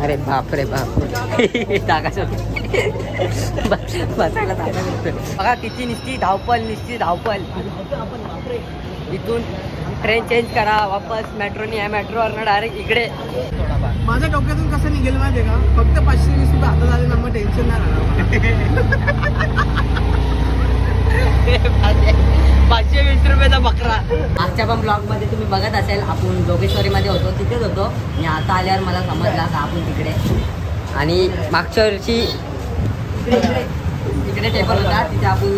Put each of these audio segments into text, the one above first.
अरे बाप रे बाप जागा बसायला जागा नसते बघा किती निश्चित धावपल इथून ट्रेन चेंज करा वापस मेट्रोनी या मेट्रोवरनं डायरेक्ट इकडे. माझ्या डोक्यातून कसं निघेल माहिती आहे का, फक्त 520 रुपये हातात आले ना मग टेन्शन नाही राहणार. 520 रुपयाचा बकरा. आजच्या पण ब्लॉग मध्ये तुम्ही बघत असेल आपण जोगेश्वरी मध्ये होतो, तिथेच होतो. आणि आता आल्यावर मला समजला का आपण तिकडे, आणि मागच्या वर्षी तिकडे टेबल होता तिथे आपण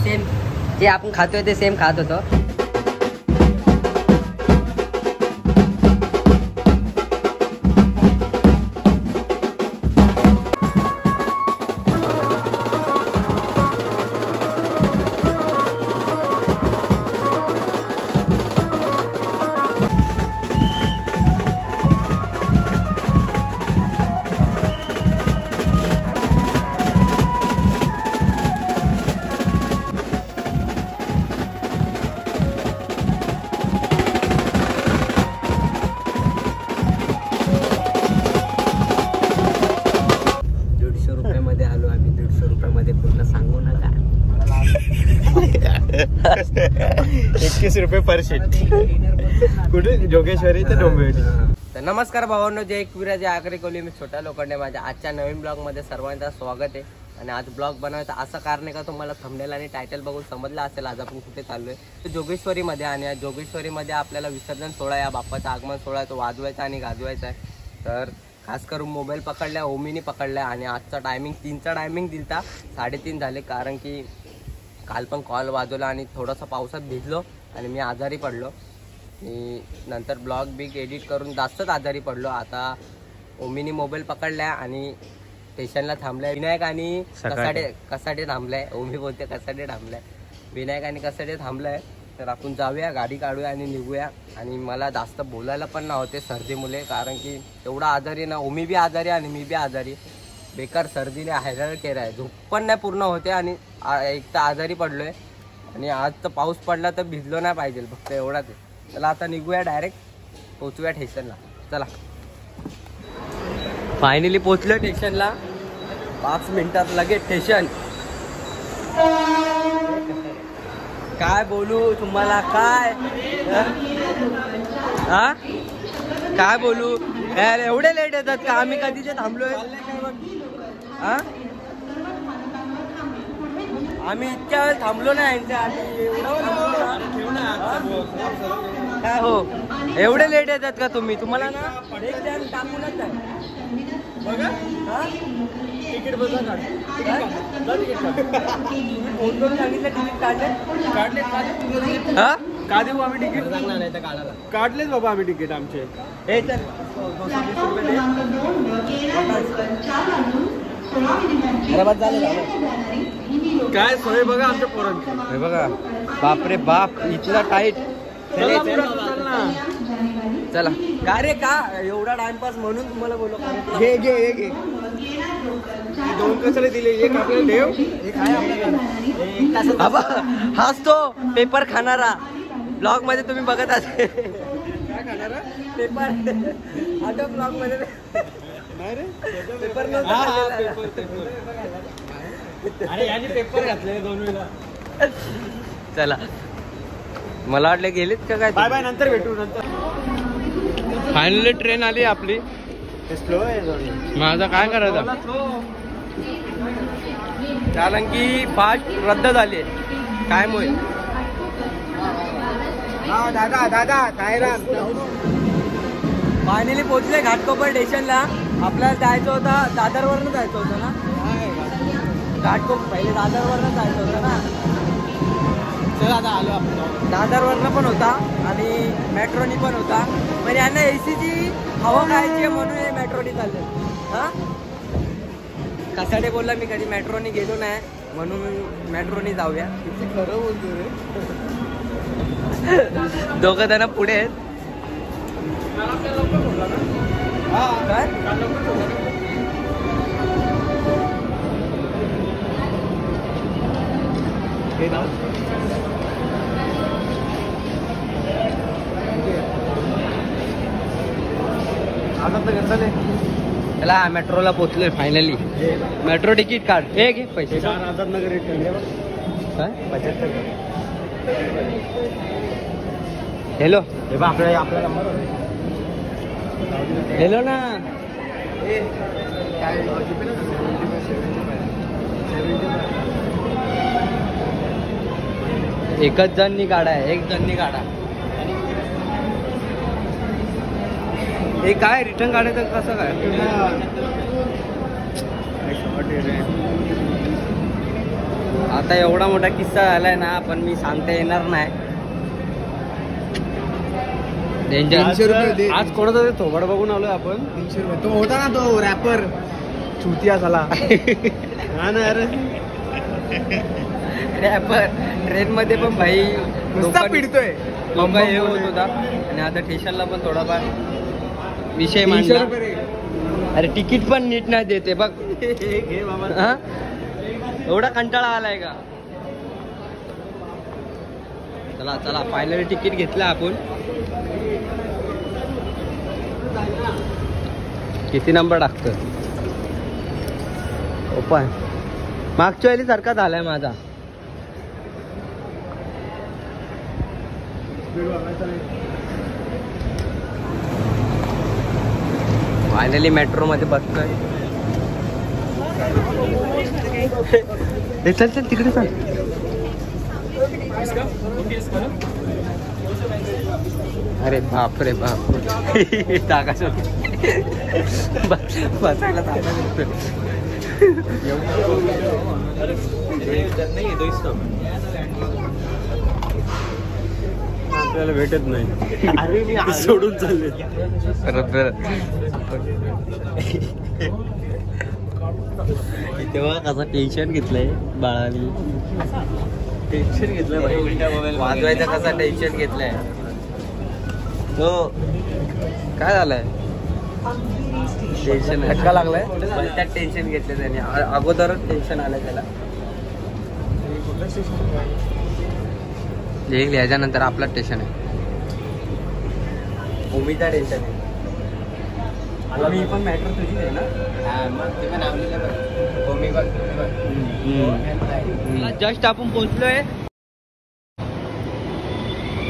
सेम जे आपण खातोय ते सेम खात होतो. आलो आम्ही 150 रुपयामध्ये पूर्ण सांगू नका. 21 रुपये पर शीट कुठे जोगेश्वरी ते डोंबिवली. तर नमस्कार भावांनो, जय एकविरा जय आगरी कोली. मी छोटा लोखंडे. माझ्या आजच्या नवीन ब्लॉग मध्ये सर्वांचं स्वागत आहे. आणि आज ब्लॉग बनवायचं असं कारण आहे का तुम्हाला थंबनेल आणि टायटल बघून समजलं असेल आज आपण कुठे चाललोय. तर जोगेश्वरीमध्ये. आणि या जोगेश्वरीमध्ये आपल्याला विसर्जन सोहळा, या बाप्पाचा आगमन सोहळा तो वाजवायचा आणि गाजवायचा आहे. तर खास करून मोबाईल पकडल्या, ओमीनी पकडल्या. आणि आजचा टायमिंग 3चा टायमिंग दिलता, 3:30 झाले. कारण की काल पण कॉल वाजवला आणि थोडासा पावसात भिजलो आणि मी आजारी पडलो. मी नंतर ब्लॉग बिग एडिट करून जास्तच आजारी पडलो. आता ओमीनी मोबाईल पकडल्या आणि स्टेशनला थांबलाय. विनायक आणि कसाडे थांबलाय. ओमी बोलते कसाडे थांबलाय. विनायक आणि कसाडे थांबलाय. तर आपण जाऊया, गाडी काढूया आणि निघूया. आणि मला जास्त बोलायला पण नव्हते सर्दी मुले, कारण की एवढा आजारी ना, ओमी बी आजारी आणि मी बी आजारी. बेकार सर्दीने हैराण केलं आहे. झोप पण नाही पूर्ण होते आणि एक तर आजारी पडलोय. आणि आज तर पाऊस पडला तर भिजलो नाही पाहिजे, फक्त एवढाच आहे. चला आता निघूया, डायरेक्ट पोचूया स्टेशनला. चला फायनली पोचलो स्टेशनला. 5 मिनिटात लगेच स्टेशन. काय बोलू तुम्हाला, काय काय बोलू यार, एवढे लेट येतात का? आम्ही कधीचे थांबलोय. आम्ही इतक्या वेळ थांबलो नाही काय हो, एवढे लेट येतात का तुम्ही? तुम्हाला ना टाकूनच आहे बघा. तिकीट बघा, फोन करून सांगितलं तिकीट काढले का देऊ आम्ही तिकीट? सांगणार नाही तर काढायला काढलेच बाबा आम्ही तिकीट आमचे. हे तर 220 रुपये. काय सोय बघा आमच्या पोरांची. हे बघा, बापरे बाप, इथला टाईट. चला का रे, का एवढा टाइमपास म्हणून तुम्हाला बोललो. घे घे हे घे. 2 कशाला दिले, एक आपल्याला देव, एक आहे बाबा. हाच तो पेपर खाणारा. ब्लॉग मध्ये तुम्ही बघत असेल. काय खाणारा पेपर आता ब्लॉग मध्ये नाही रे, पेपर पेपर घातले 2 वेळा. चला, मला वाटलं गेलीत का काय. बाय बाय, नंतर भेटू. नंतर फायनली ट्रेन आली आपली. स्लो आहे माझा काय करायचं, कारण की फास्ट रद्द झाली. काय मुळे दादा फायनली पोहोचले घाटकोपर स्टेशनला. आपल्याला जायचं होतं, दादरवरनं जायचं होतं ना. घाटकोपर पहिले दादरवरनं जायचं होतं ना. चला आता आलो आपण. दादरवरनं पण होता आणि मेट्रोनी पण होता. म्हणजे यांना एसीची हवा खायची म्हणून हे मेट्रोनी चालले. हां, कसाडे बोलला मी कधी मेट्रोनी गेलो नाही म्हणून मेट्रोनी जाऊया. खरं बोलतो रे. दोघं जण पुढे आहेत. काय आता तर घेतलं चला मेट्रोला पोहोचलोय फायनली. मेट्रो तिकीट काढ. हे घे पैसे. आझाद नगर रेट काय 75. हॅलो हे बघ आपला नंबर. हॅलो ना. एकच जणनी गाडा आहे. एक जणनी गाडा. हे काय रिटर्न काढायचं कसं काय? आता एवढा मोठा किस्सा झालाय ना, पण मी सांगता येणार नाही. डेंजर. 300 रुपये दे. आज कोणाचा ते थोबाड बघून आलोय आपण. 300 रुपये. तो होता ना तो रॅपर चुतिया झाला. हा ना अरे. रॅपर ट्रेन मध्ये पण भाई नुसता पिडतोय. लोक हे होत होता. आणि आता स्टेशनला पण थोडाफार विषय 300 मांडला. रुपये रे. अरे तिकीट पण नीट नाही देते बघ. घे बाबा. हा एवढा कंटाळा आलाय का? चला चला फायनली तिकीट घेतलं आपण. किती नंबर टाकतो? ओपन. मागच्या वेळी सारखा झालाय माझा. फायनली मेट्रो मध्ये बसतोय. चल चल तिकडे चल. अरे बाप रे बाप. जागा बसायला जागा नसतो. आपल्याला भेटत नाही. अरे मी सोडून चालले. तेव्हा कसं टेन्शन घेतलंय बाळानी. टेन्शन घेतलं वाजवायचं कसं टेन्शन घेतलंय. तो काय झालंय? टेन्शन धक्का लागलाय. त्यात टेन्शन घेतलं त्याने. अगोदरच टेन्शन आलंय त्याला. याच्यानंतर आपला टेन्शन आहे. ओमीचा टेन्शन आहे. ओमी पण मॅट्रो तुझीच आहे ना? जस्ट आपण पोहोचलोय.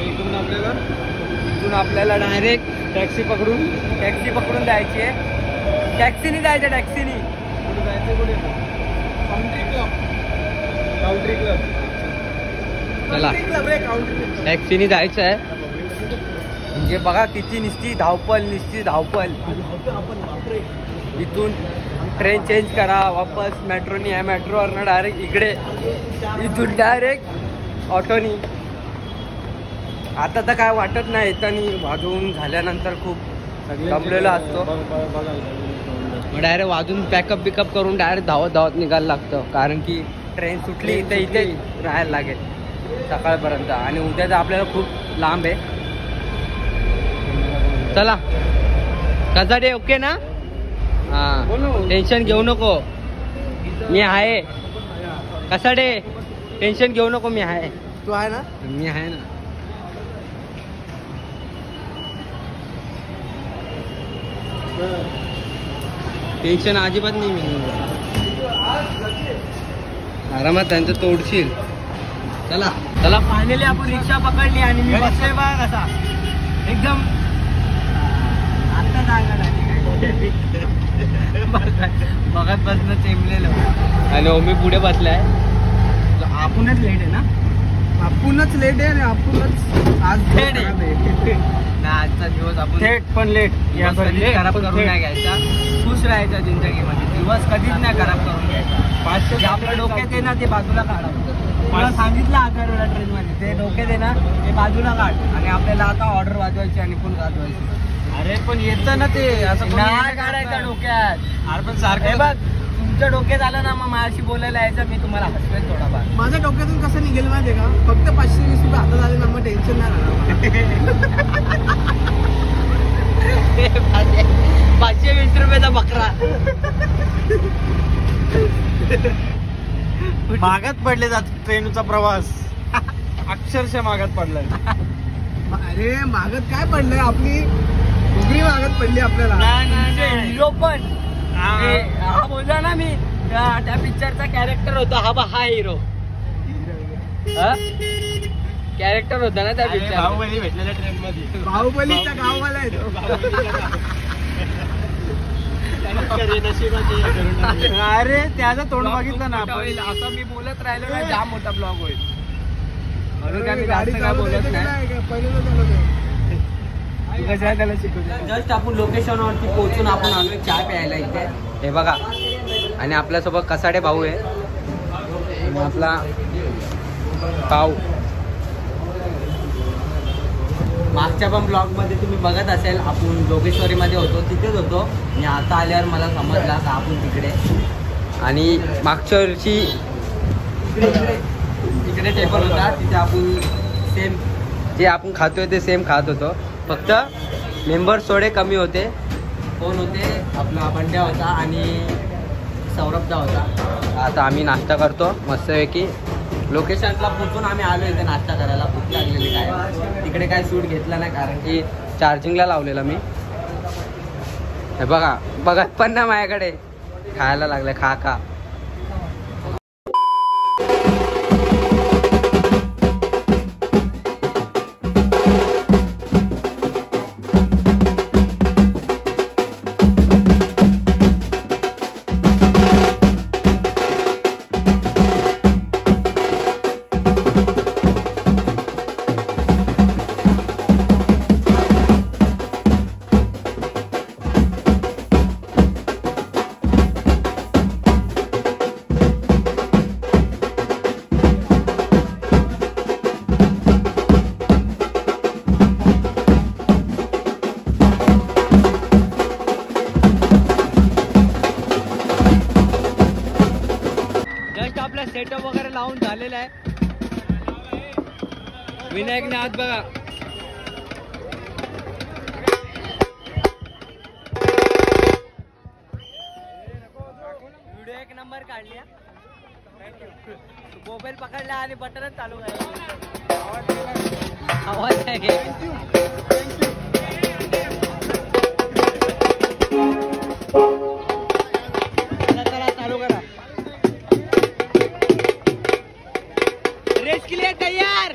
इथून आपल्याला डायरेक्ट टॅक्सी पकडून जायची आहे. टॅक्सीनी जायचं. टॅक्सीनी जायचं कुठे? Country club. चला टॅक्सीनी जायचं आहे. म्हणजे बघा किती निस्ती धावपल. इथून ट्रेन चेंज करा वापस मेट्रोनी आहे. मेट्रोवरनं डायरेक्ट इकडे. इथून डायरेक्ट ऑटोनी. आता तर काय वाटत नाही. येतानी वाजवून झाल्यानंतर खूप दमलेला असतो. डायरेक्ट वाजून पॅकअप करून डायरेक्ट धावत निघायला लागतं. कारण की ट्रेन सुटली तर इथे राहायला लागेल सकाळपर्यंत. आणि उद्याचं आपल्याला खूप लांब आहे. चला कसा डे? ओके ना? हा टेन्शन घेऊ नको. मी आहे. कसा डे? टेन्शन घेऊ नको. मी आहे. तू आहे ना? मी आहे ना. टेन्शन अजिबात नाही. मी आरामात त्यांचं तोडशील. चला चला फायनली आपण रिक्षा पकडली आणि मी बसलोय बघा कसा एकदम. आता जागा बघत बसणं चेंबलेलं. आणि ओमी पुढे बसलाय. आपणच लेट आहे ना? आपणच लेट आहे आणि आपणच आज थेट आहे. आजचा दिवस आपण थेट पण लेट. खराब करून नाही घ्यायचा. खुश राहायचं जिंदगीमध्ये. दिवस कधीच नाही खराब करून घ्यायचा. जे आपल्या डोक्यात आहे ना ते बाजूला काढावं. मला सांगितलं आता ट्रेन मध्ये ते डोक्यात आहे ना ते बाजूला काढ. आणि आपल्याला आता ऑर्डर वाजवायची आणि पण वाजवायची. अरे पण येतं ना ते असं नाही काढायचं डोक्यात. अरे पण सारखं बघ तुमच्या डोक्यात आलं ना मग माझ्याशी बोलायला यायचं. मी तुम्हाला हसवेन थोडाफार. माझ्या डोक्यातून कसं निघेल माहितीये का? फक्त 520 रुपये हातात आले ना मग टेन्शन नाही राहणार. 520 रुपयाचा बकरा. मागात पडले जात ट्रेनचा प्रवास. अक्षरशः मागात पडलाय. अरे मागत काय पडलंय? आपली उघडी मागत पडली आपल्याला. हिरो पण हा बोलला ना मी त्या पिक्चरचा कॅरेक्टर होता. हा हिरो कॅरेक्टर होता ना त्या पिक्चर. बाहुबली भेटलेल्या ट्रेन मध्ये. बाहुबलीचा गाववाला आहे तो. अरे त्याचं तोंड बघितलं ना आपण. असं मी बोलत राहिलो ना जाम मोठा ब्लॉग होईल. म्हणून काय मी गाडी जास्त काय बोलत नाही. जस्ट आपण लोकेशनवरती पोहोचून आपण आलोय चहा प्यायला इथे. हे बघा आणि आपल्यासोबत कसाडे भाऊ आहे आणि आपला भाऊ. मागच्या पण ब्लॉगमध्ये तुम्ही बघत असेल आपण जोगेश्वरीमध्ये होतो, तिथेच होतो. आणि आता आल्यावर मला समजला का आपण तिकडे. आणि मागच्या वर्षी तिकडे टेबल होता, तिथे आपण सेम जे आपण खातोय ते सेम खात होतो. फक्त मेंबर्स थोडे कमी होते. कोण होते? आपला बंड्या होता आणि सौरभदा होता. आता आम्ही नाश्ता करतो मस्तपैकी. लोकेशनला पोचून आम्ही आलो इथे नाश्ता करायला. भूक लागलेली काय. तिकडे काय शूट घेतला नाही कारण की चार्जिंगला लावलेला मी. हे बघा बघत पण ना माझ्याकडे खायला लागलं. खा खा. सेटअप वगैरे लावून झालेला आहे. विनायकने आत बघा. व्हिडिओ एक नंबर काढली. मोबाईल पकडला आणि बटनच चालू आहे. आवाज आहे. चालू करा. रेस के लिए तैयार.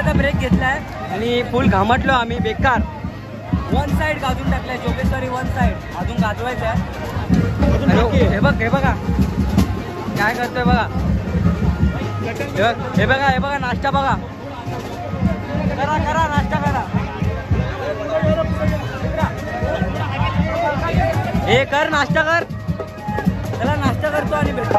आता ब्रेक घेतलाय आणि फुल घामटलो आम्ही बेकार. वन साइड गाजून टाकलाय जोगेश्वरी, वन साइड अजून गाजवायचं आहे. हे बघा काय करतोय बघा. हे बघा नाश्ता बघा. करा नाश्ता करा. हे कर नाश्ता कर. त्याला नाश्ता करतो आणि भेटतो.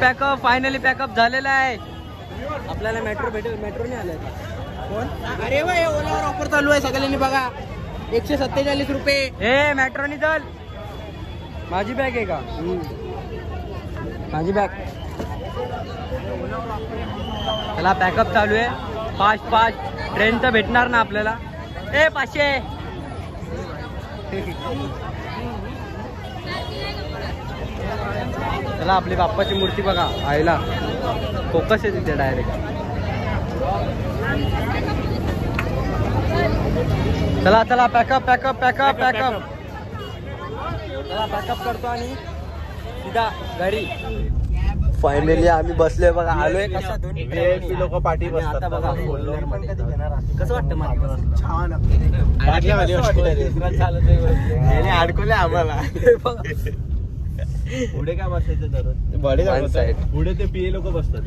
पॅकअप फायनली पॅकअप झालेला आहे. आपल्याला मेट्रोने आलंय. कोण? अरे वा, ओलावर ऑफर चालू आहे सगळ्यांनी बघा. 147 रुपये. हे मेट्रोने चल. माझी बॅग आहे का? माझी बॅग. त्याला पॅकअप चालू आहे. फास्ट ट्रेन तर भेटणार ना आपल्याला. 500. चला आपली बाप्पाची मूर्ती बघा. आईला फोकस आहे तिथे डायरेक्ट. चला पॅकअप. चला पॅकअप करतो आणि सीधा घरी. फायनली आम्ही बसलोय बघा. आलोय कसा लोक पाठी बसतात. आता बघा कसं वाटतं मला? छान. अडकवले आम्हाला. पुढे काय बसायचं दररोज? पुढे ते पीए लोक बसतात.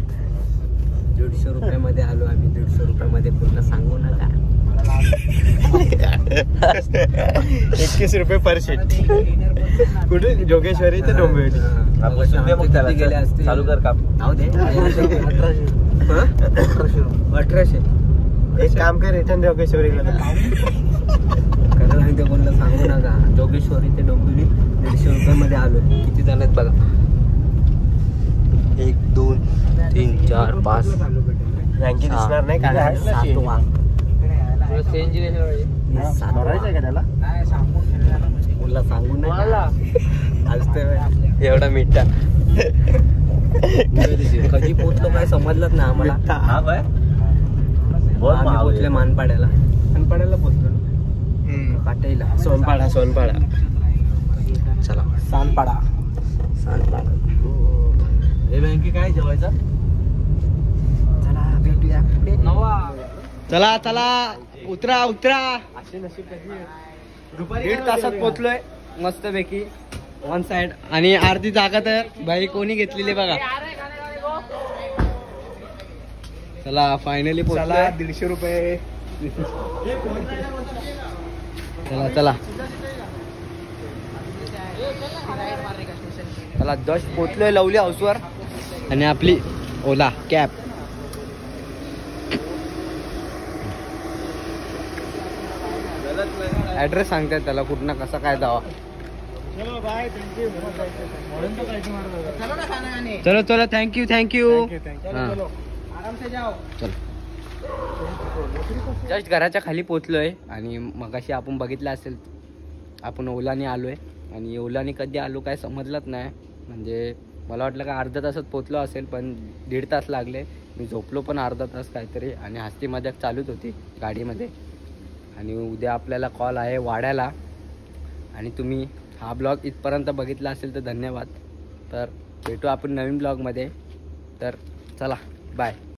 150 रुपयामध्ये आलो आम्ही. 150 रुपयामध्ये पूर्ण सांगू नका. 21 रुपये पर शीट. कुठे? जोगेश्वरी ते डोंबिवली. गेले असते. चालू कर काम. 1800. एक काम कर, रिटर्न जोगेश्वरीला करायला सांगते. कोणाला सांगू नका. जोगेश्वरी ते डोंबिवली 150 रुपयामध्ये आलो. किती जण आहेत बघा? 1 2 3 4 5 रँकी दिसणार नाही. 7 CNG भरायचं आहे का त्याला? तुला सांगू नाही एवढा मिठा कधी पोचलो काय समजलंच ना आम्हाला. आम्ही पोचले मानपाड्याला पोचलो ना पाटेला सोनपाडा चला सानपाडा हे बँकी काय जेवायचं. चला भेटूया पुढे. चला उतरा असे नशीब कधी दुपारी 1.5 तासात पोहोचलोय मस्त पैकी वन साइड. आणि अर्धी जागा तर बाई कोणी घेतलेली बघा. चला फायनली पोहोचलोय. 150 रुपये. चला जस्ट पोहोचलोय लवली हाऊसवर. आणि आपली ओला कॅब. ऍड्रेस सांगताय त्याला कुठनं कसा काय जावा. चलो थँक्यू जस्ट घराच्या खाली पोचलोय. आणि मगाशी आपण बघितलं असेल आपण ओलाने आलोय. आणि ओलाने कधी आलो काय समजलंच नाही. म्हणजे मला वाटलं का अर्धा तासात पोचलो असेल पण 1.5 तास लागले. मी झोपलो पण अर्धा तास काहीतरी. आणि हस्ती मजाक चालूच होती गाडीमध्ये. आणि उद्या आपल्याला कॉल आहे वाड्याला. आणि तुम्ही हा ब्लॉग इथपर्यंत बघितला असेल तर धन्यवाद. तर भेटू आपण नवीन ब्लॉगमध्ये. तर चला बाय.